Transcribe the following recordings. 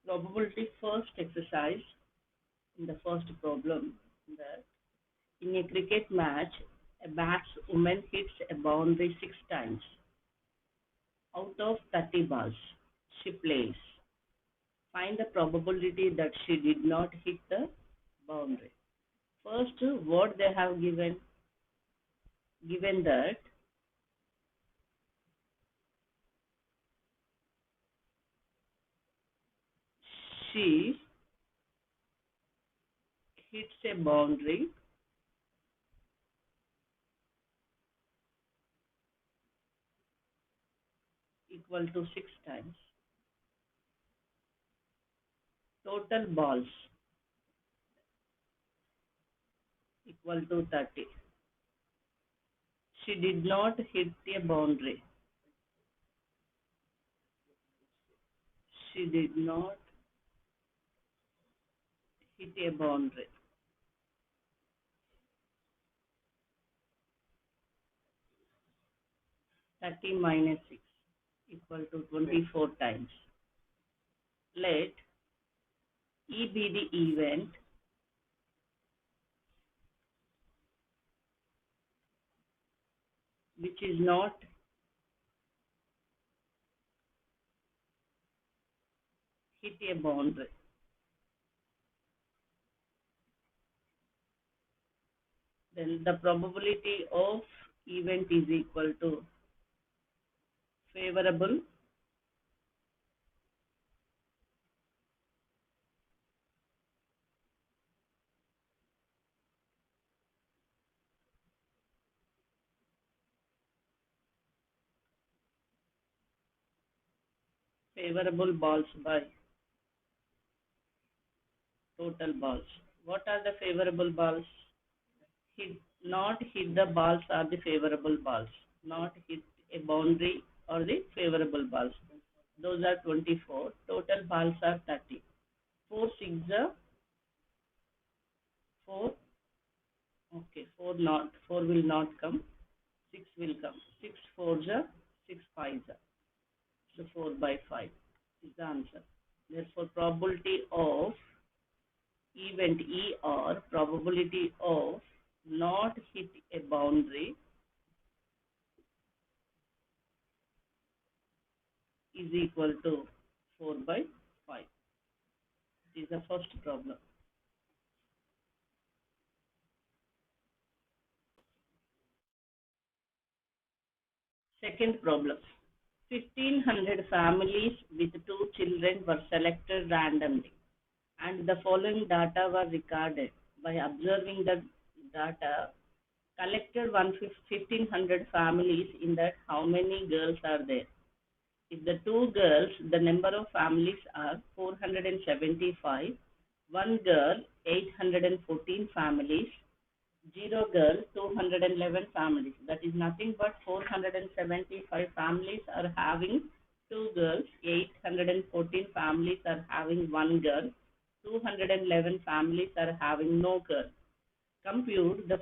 probability first exercise in the first problem that in a cricket match, a batswoman hits a boundary 6 times out of 30 balls she plays. Find the probability that she did not hit the boundary. First, what they have given that she hits a boundary equal to 6 times. Total balls equal to 30. She did not hit a boundary. She did not hit a boundary. 30 minus 6 equal to 24 times. Let E be the event which is not hit a boundary. Then the probability of event is equal to favorable favorable balls by total balls. What are the favorable balls? Not hit the balls are the favorable balls. Not hit a boundary or the favorable balls. Those are 24. Total balls are 30. 4 6 are 4. Okay, 4 not. 4 will not come. 6 will come. 6 4s are 6 5s are. So 4 by 5 is the answer. Therefore, probability of event E or probability of not hit a boundary is equal to 4 by 5. This is the first problem. Second problem. 1500 families with 2 children were selected randomly and the following data were recorded. By observing the data, collected 1500 families in that how many girls are there? If the 2 girls, the number of families are 475, 1 girl 814 families, 0 girl 211 families. That is nothing but 475 families are having 2 girls, 814 families are having 1 girl, 211 families are having no girl. Compute the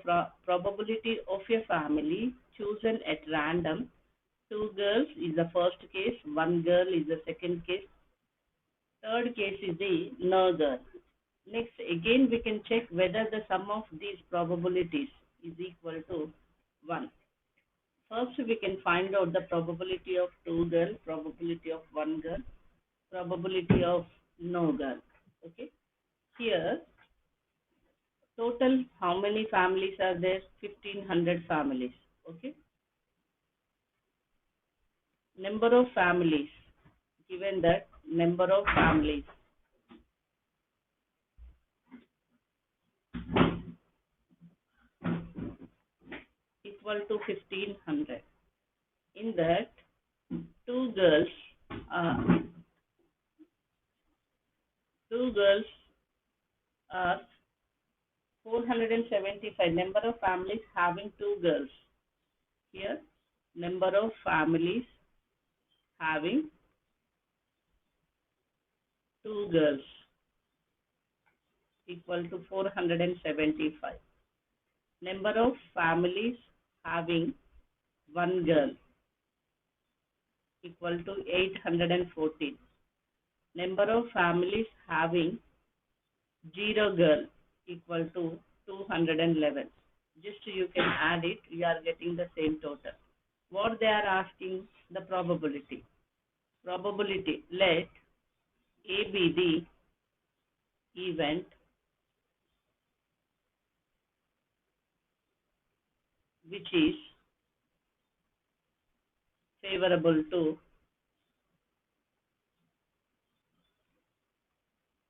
probability of a family chosen at random. 2 girls is the first case, 1 girl is the second case, third case is the no girl. Next, again we can check whether the sum of these probabilities is equal to 1. First, we can find out the probability of 2 girls, probability of 1 girl, probability of no girl. Okay. Here, total how many families are there? 1500 families. Okay. Number of families, given that number of families equal to 1500. In that, 2 girls, uh, 2 girls are 475. Number of families having 2 girls. Here, number of families having 2 girls equal to 475. Number of families having 1 girl equal to 814. Number of families having 0 girl equal to 211. Just you can add it, you are getting the same total. What they are asking, the probability. Probability, let A be the event which is favorable to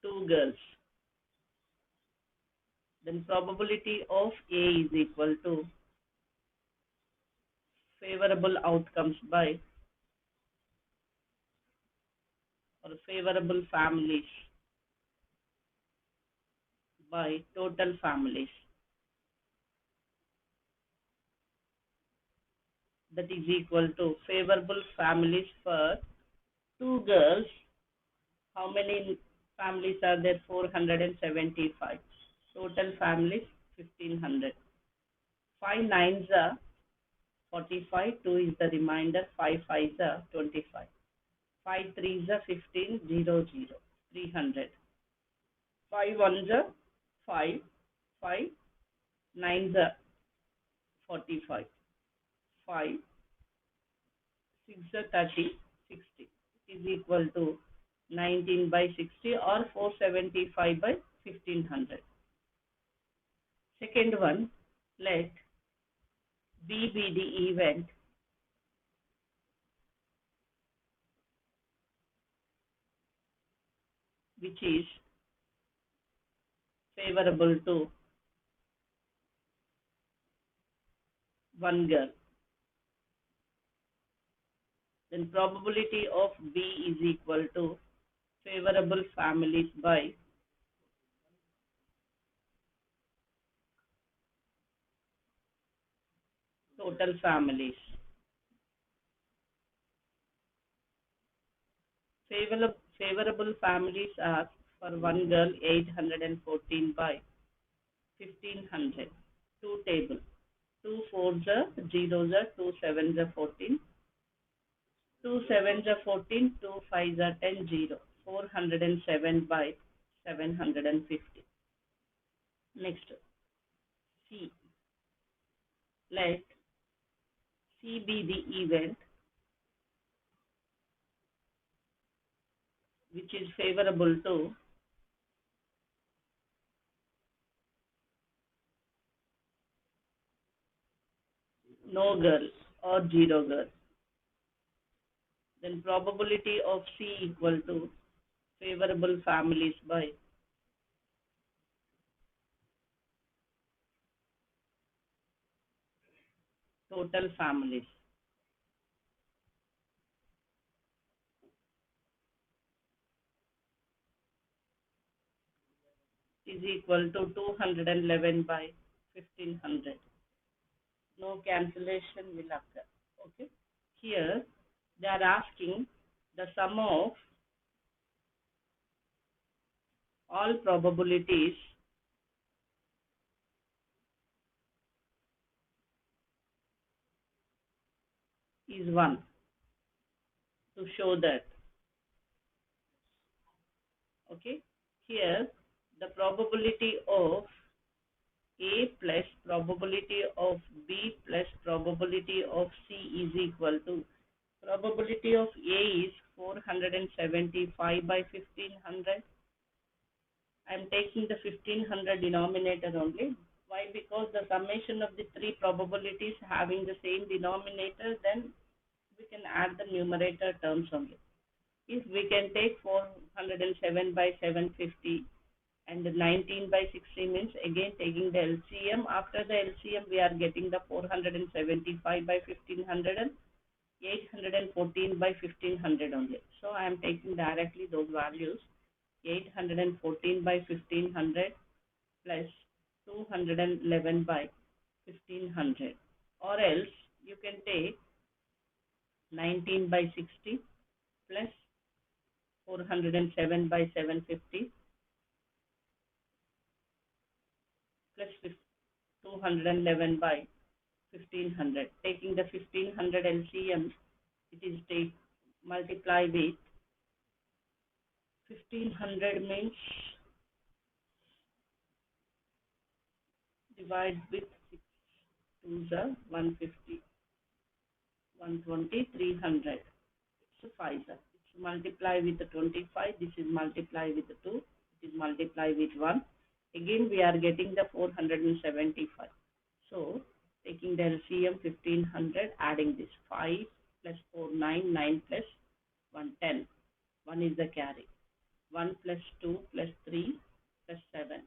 two girls. Then probability of A is equal to favorable outcomes by or favorable families by total families. That is equal to favorable families for two girls. How many families are there? 475. Total families 1500. 5 nines are 45. 2 is the remainder. 5 fives are 25. 5 threes are 15. 0 0. 300. 5 ones are 5. 5 nines are 45. 5 6 are 30. 60 is equal to 19 by 60 or 475 by 1500. Second one, let B be the event which is favorable to one girl. Then probability of B is equal to favorable families by total families. Favorable families are for one girl 814 by 1500. Two table. 2 fours are 0s are 2 sevens are 14. 2 sevens are 14. 2 fives are 10 0. 407 by 750. Next, C. Let C be the event which is favorable to no girl or 0 girl. Then probability of C equal to favorable families by total families. Is equal to 211 by 1500. No cancellation will occur. Okay. Here they are asking the sum of all probabilities is 1 to show that. Okay. Here the probability of A plus probability of B plus probability of C is equal to probability of A is 475 by 1500. I am taking the 1500 denominator only. Why? Because the summation of the three probabilities having the same denominator, then we can add the numerator terms only. If we can take 407 by 750 and 19 by 60 means again taking the LCM. After the LCM, we are getting the 475 by 1500 and 814 by 1500 only. So I am taking directly those values. 814 by 1500 plus 211 by 1500. Or else you can take 19 by 60 plus 407 by 750 plus 211 by 1500. Taking the 1500 LCM, it is take multiply with 1500 means divide with 6 2s are 150, 120, 300. It's 5. It's multiply with the 25. This is multiply with the 2. It is multiply with 1. Again, we are getting the 475. So, taking the LCM 1500, adding this 5 plus 4, 9, 9 plus 1, 10. 1 is the carry. 1 plus 2 plus 3 plus 7.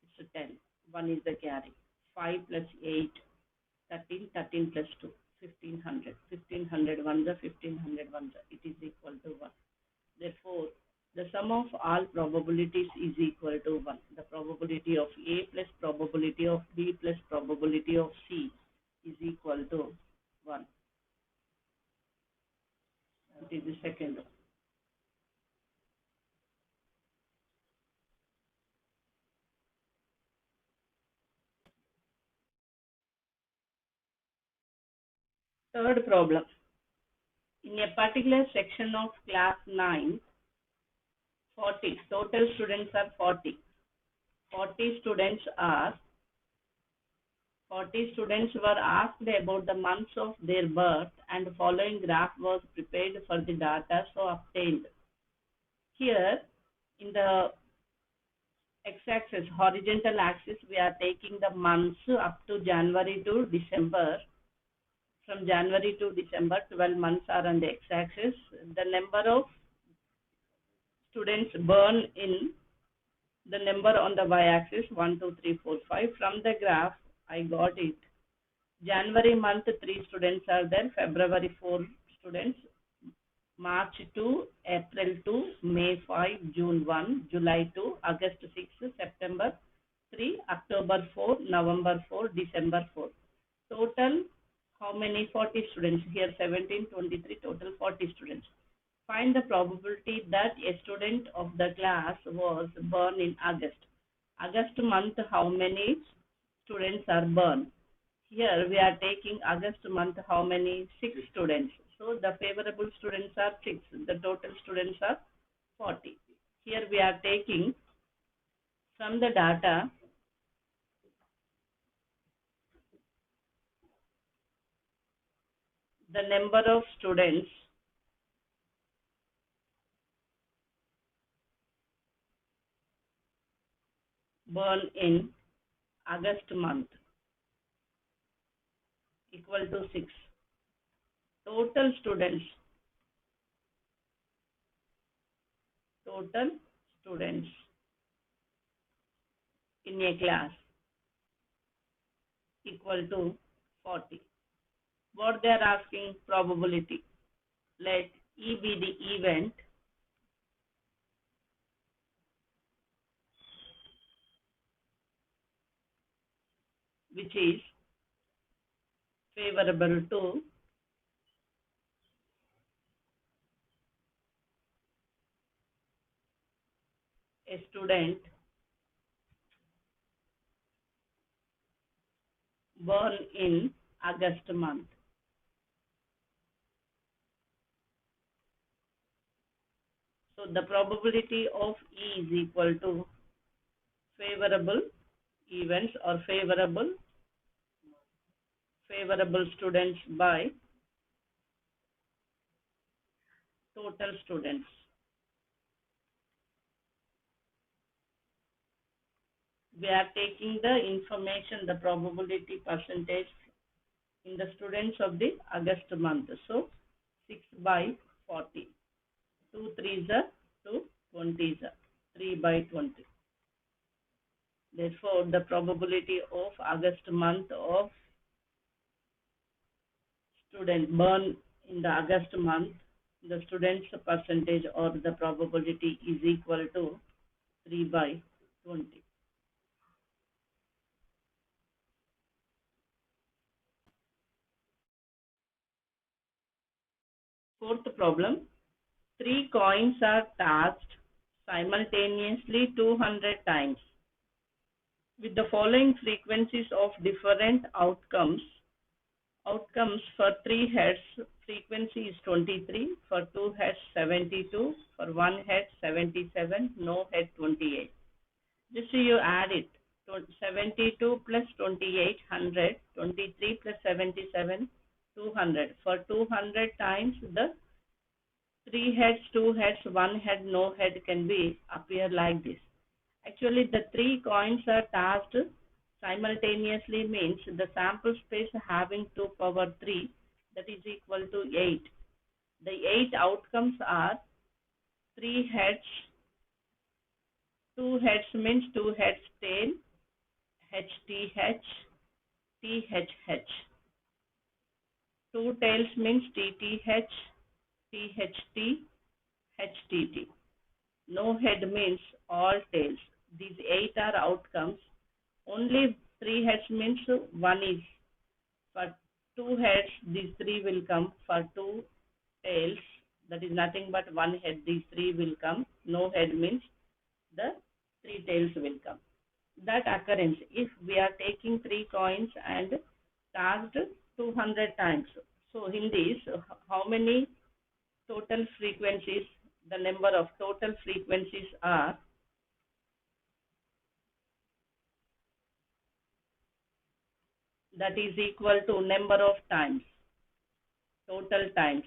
It's a 10. 1 is the carry. 5 plus 8, 13, 13 plus 2, 1500. 1500 ones are 1500 ones are. It is equal to 1. Therefore, the sum of all probabilities is equal to 1. The probability of A plus probability of B plus probability of C is equal to 1. It is the second one. Third problem. In a particular section of class 9, 40, total students are 40. 40 students were asked about the months of their birth, and the following graph was prepared for the data so obtained. Here, in the x-axis, horizontal axis, we are taking the months up to January to December. From January to December, 12 months are on the x-axis. The number of students born in the number on the y-axis, 1, 2, 3, 4, 5. From the graph, I got it. January month, 3 students are there. February, 4 students. March 2, April 2, May 5, June 1, July 2, August 6, September 3, October 4, November 4, December 4. Total, how many? 40 students. Here 17, 23, total 40 students. Find the probability that a student of the class was born in August. August month, how many students are born? Here we are taking August month, how many? 6 students. So the favorable students are 6. The total students are 40. Here we are taking from the data the number of students born in August month equal to 6. Total students in a class equal to 40. What they are asking? Probability. Let E be the event which is favorable to a student born in August month. So the probability of E is equal to favorable events or favorable students by total students. We are taking the information, the probability percentage in the students of the August month. So 6 by 40. 2 3s are 2 20s are 3 by 20. Therefore, the probability of August month of student born in the August month, the student's percentage or the probability is equal to 3 by 20. Fourth problem, 3 coins are tossed simultaneously 200 times with the following frequencies of different outcomes. Outcomes for 3 heads, frequency is 23, for 2 heads 72, for 1 head 77, no head 28. Just so you add it, 72 plus 28, 100, 23 plus 77, 200. For 200 times the 3 heads, 2 heads, 1 head, no head can be appear like this. Actually, the 3 coins are tossed simultaneously means the sample space having 2 power 3, that is equal to 8. The 8 outcomes are 3 heads, 2 heads means 2 heads tail, HTH, THH. 2 tails means TTH, THT, HTT. No head means all tails. These 8 are outcomes. Only 3 heads means 1 is. For 2 heads, these 3 will come. For 2 tails, that is nothing but 1 head, these 3 will come. No head means the 3 tails will come. That occurrence, if we are taking 3 coins and tossed 200 times. So in this, how many total frequencies, the number of total frequencies are, that is equal to number of times, total times.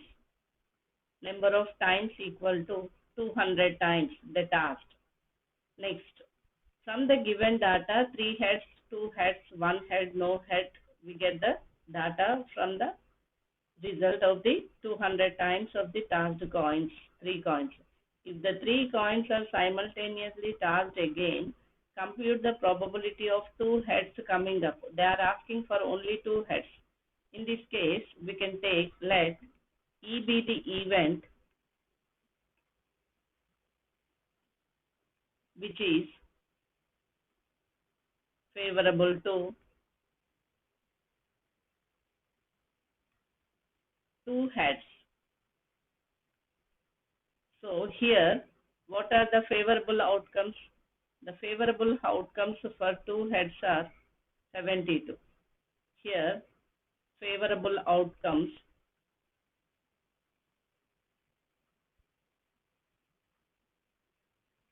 Number of times equal to 200 times the task. Next, from the given data, 3 heads, 2 heads, 1 head, no head, we get the data from the result of the 200 times of the tossed coins, 3 coins. If the 3 coins are simultaneously tossed again, compute the probability of 2 heads coming up. They are asking for only 2 heads. In this case, we can take, let E be the event which is favorable to 2 heads. So here, what are the favorable outcomes? The favorable outcomes for 2 heads are 72. Here, favorable outcomes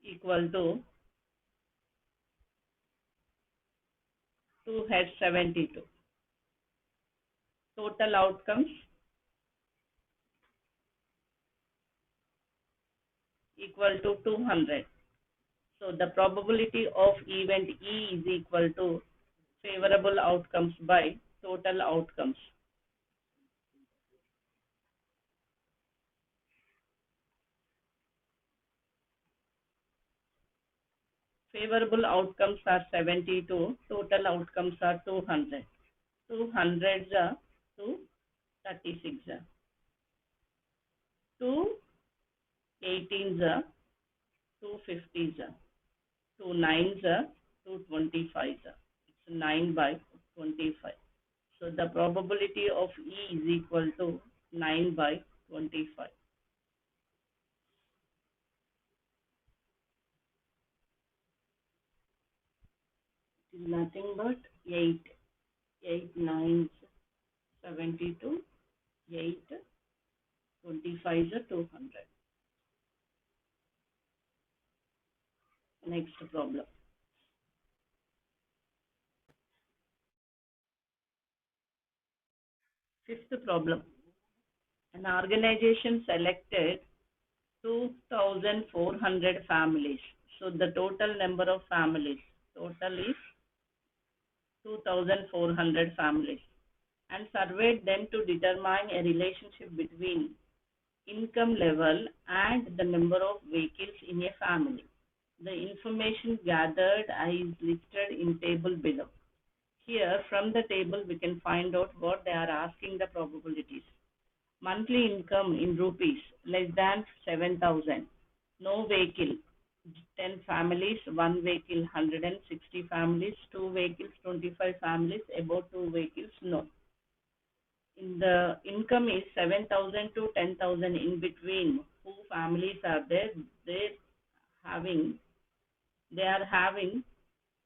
equal to 2 heads 72. Total outcomes equal to 200. So the probability of event E is equal to favorable outcomes by total outcomes. Favorable outcomes are 72, total outcomes are 200. 200s are 236 are 218s are 250s are 29s are 225s are. It's 9 by 25. So the probability of E is equal to 9 by 25. It is nothing but 8. 8 9s 72. 8 25 is 200. Next problem. Fifth problem. An organization selected 2,400 families. So the total number of families total is 2,400 families and surveyed them to determine a relationship between income level and the number of vehicles in a family. The information gathered is listed in table below. Here from the table we can find out what they are asking the probabilities. Monthly income in rupees less than 7,000. No vehicle 10 families, 1 vehicle 160 families, 2 vehicles 25 families, about 2 vehicles no. In the income is 7,000 to 10,000 in between. Who families are there? They having they are having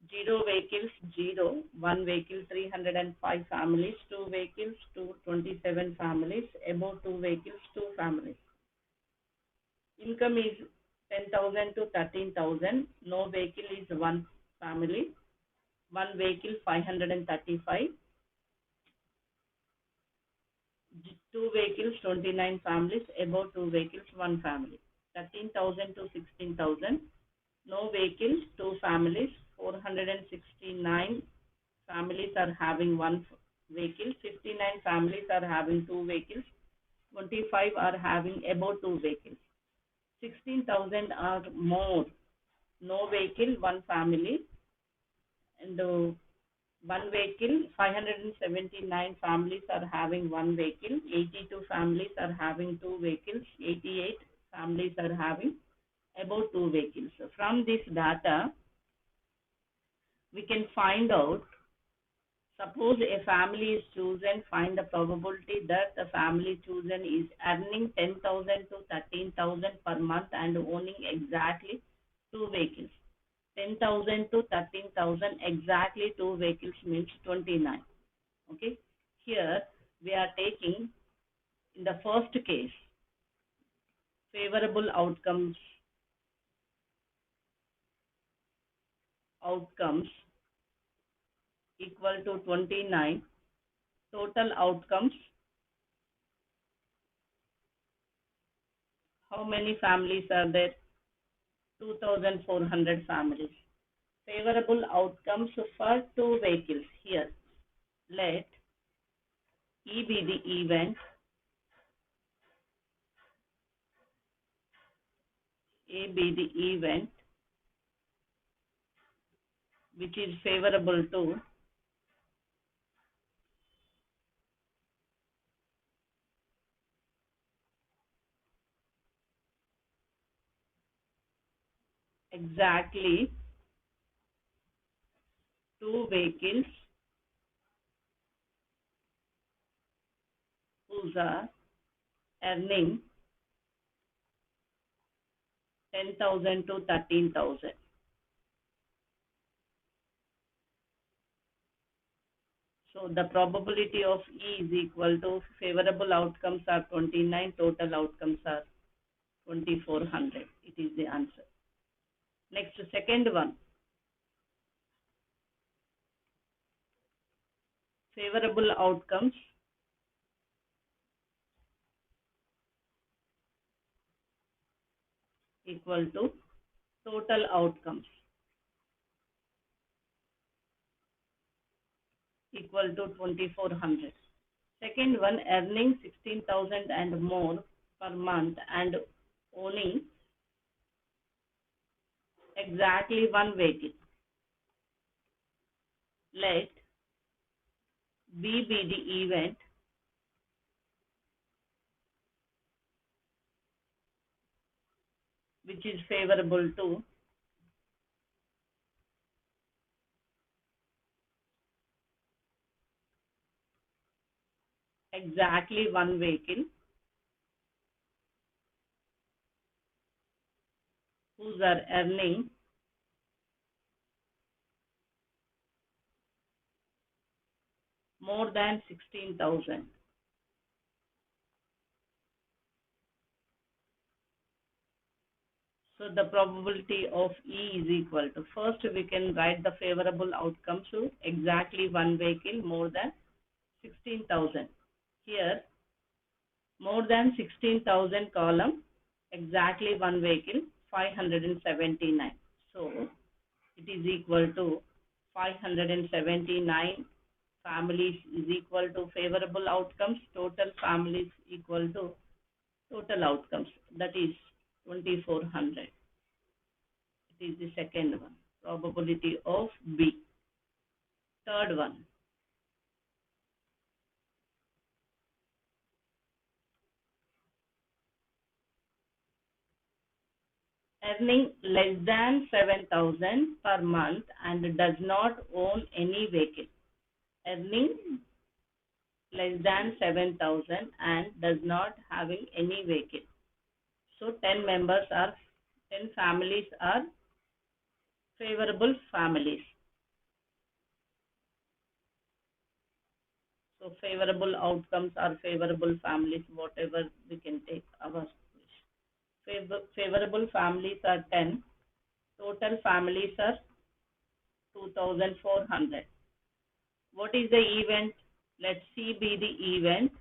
Zero vehicles, zero. One vehicle, 305 families. Two vehicles, 227 families. Above two vehicles, two families. Income is 10,000 to 13,000. No vehicle is one family. One vehicle, 535. Two vehicles, 29 families. Above two vehicles, one family. 13,000 to 16,000. No vehicles, two families. 469 families are having one vehicle. 59 families are having two vehicles. 25 are having above two vehicles. 16,000 are more. No vehicle, one family. And one vehicle, 579 families are having one vehicle. 82 families are having two vehicles. 88 families are having about two vehicles. So from this data, we can find out, suppose a family is chosen, find the probability that the family chosen is earning 10,000 to 13,000 per month and owning exactly two vehicles. 10,000 to 13,000, exactly two vehicles means 29. Okay. Here we are taking, in the first case, favorable outcomes equal to 29. Total outcomes, how many families are there? 2,400 families. Favorable outcomes for two vehicles. Here, let E be the event, A be the event which is favorable to exactly two vehicles whose are earning 10,000 to 13,000. So the probability of E is equal to favorable outcomes are 29, total outcomes are 2,400. It is the answer. Next, second one, favorable outcomes equal to total outcomes equal to 2,400. Second one, earning 16,000 and more per month and owning exactly one vehicle. Let B be the event which is favorable to exactly one vehicle whose are earning more than 16,000. So the probability of E is equal to, first we can write the favorable outcome to exactly one vehicle more than 16,000. Here more than 16,000 column, exactly one vehicle 579. So it is equal to 579 families is equal to favorable outcomes, total families equal to total outcomes, that is 2,400. It is the second one, probability of B. Third one, earning less than 7,000 per month and does not own any vehicle. Earning less than 7,000 and does not having any vehicle. So 10 families are favorable families. So favorable outcomes are favorable families, whatever we can take our favorable families are 10, total families are 2,400. What is the event? Let C be the event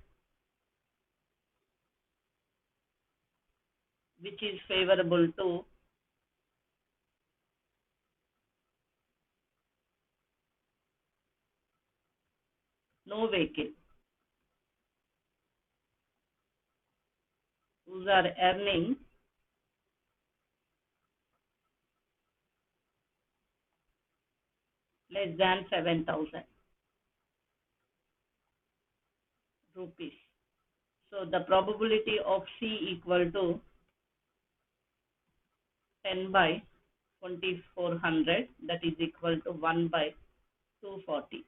which is favorable to no vehicle, who are earning less than 7,000 rupees. So the probability of C equal to 10 by 2,400, that is equal to 1 by 240.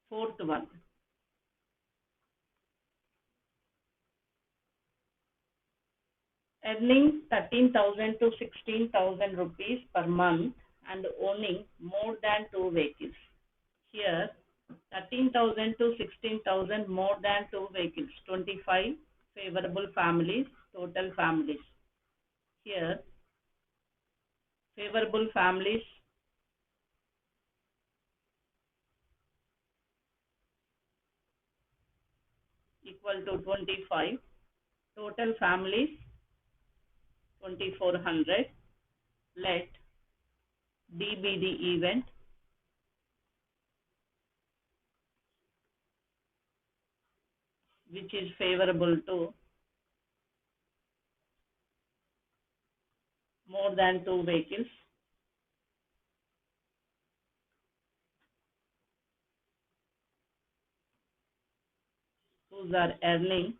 Fourth one, earning 13,000 to 16,000 rupees per month and owning more than two vehicles. Here, 13,000 to 16,000 more than two vehicles, 25 favorable families, total families. Here, favorable families equal to 25, total families 2,400. Let D be the event which is favorable to more than two vehicles. Who are earning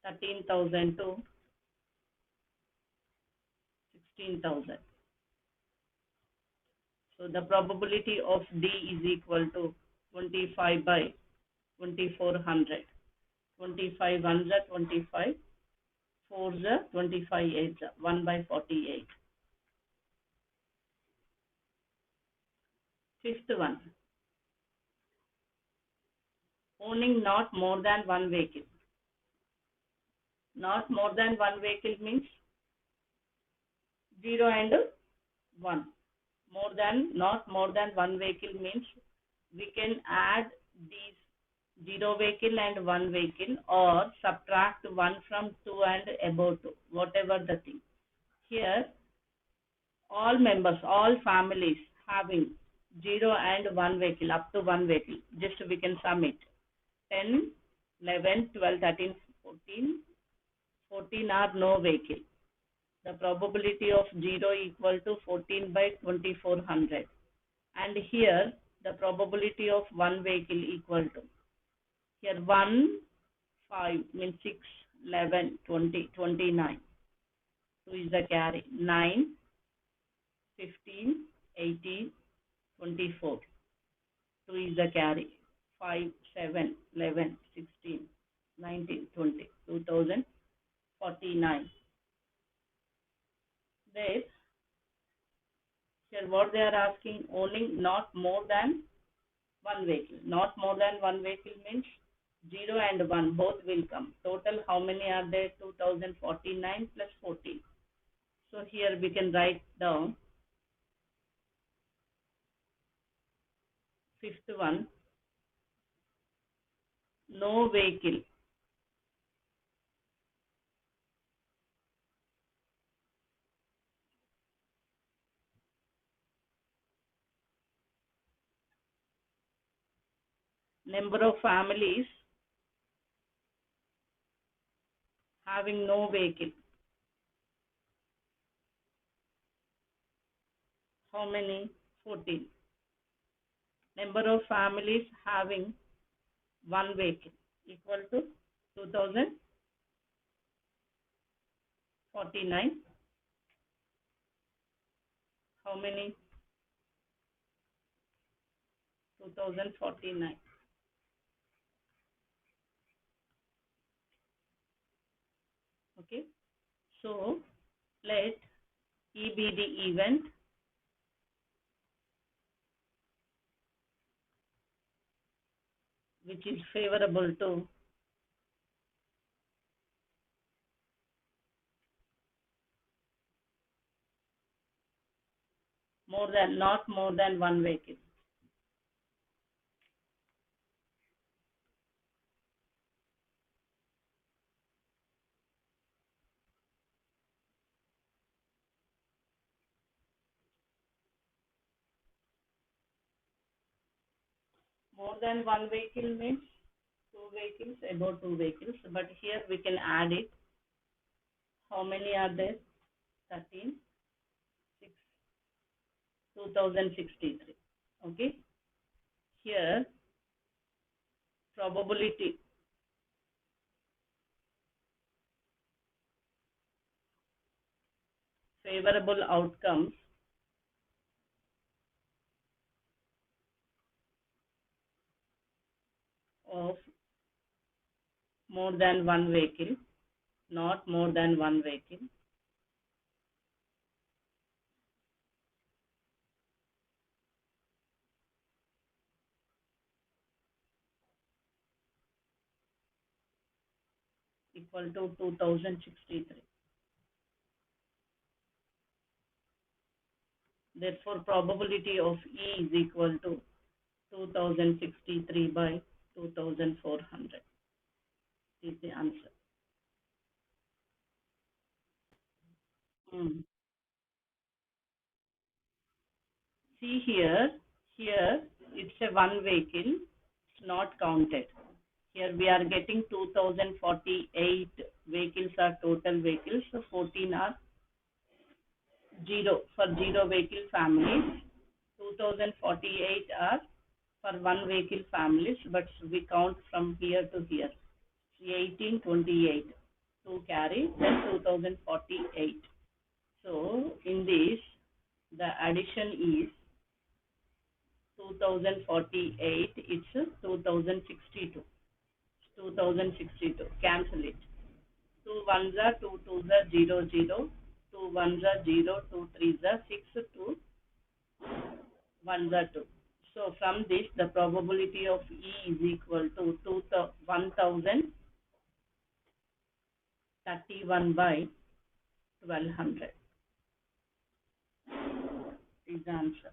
13,000 to 16,000. So the probability of D is equal to 25 by 2,400. 25 ones are 25, 4s are 25, 8s are 1 by 48. Fifth one, owning not more than one vehicle. Not more than one vehicle means 0 and 1. Not more than one vehicle means we can add these 0 vehicle and 1 vehicle or subtract 1 from 2 and above 2, whatever the thing. Here, all members, all families having 0 and 1 vehicle, up to 1 vehicle, just we can sum it. 10, 11, 12, 13, 14, 14 are no vehicle. The probability of 0 equal to 14 by 2,400. And here, the probability of 1 vehicle equal to, here 1, 5 means 6, 11, 20, 29. 2 is the carry. 9, 15, 18, 24. 2 is the carry. 5, 7, 11, 16, 19, 20, 2,049. There, here what they are asking, owning not more than one vehicle. Not more than one vehicle means 0 and 1 both will come. Total how many are there? 2,049 plus 14. So here we can write down fifth one, no vehicle. Number of families having no vehicle. How many? 14. Number of families having one vehicle equal to 2,049. How many? 2,049. Okay. So let E be the event which is favorable to not more than one vehicle. More than one vehicle means two vehicles, about two vehicles. But here we can add it. How many are there? 13, 6, 2063. Okay. Here, probability, favorable outcomes of more than one vehicle, not more than one vehicle, equal to 2063. Therefore, probability of E is equal to 2063 by 2400 is the answer. Hmm. See here it's a one vehicle, it's not counted. Here we are getting 2048 vehicles are total vehicles, so 14 are zero for zero vehicle families. 2048 are for one vehicle families, but we count from here to here. 1828 to carry, then 2048. So in this, the addition is 2048, it's 2062. 2062. Cancel it. 2 ones are 2 twos are 0 0. 2 ones are 0. 2 threes are 6. 2 ones are 2. So from this, the probability of E is equal to 1031 by 1200 is the answer.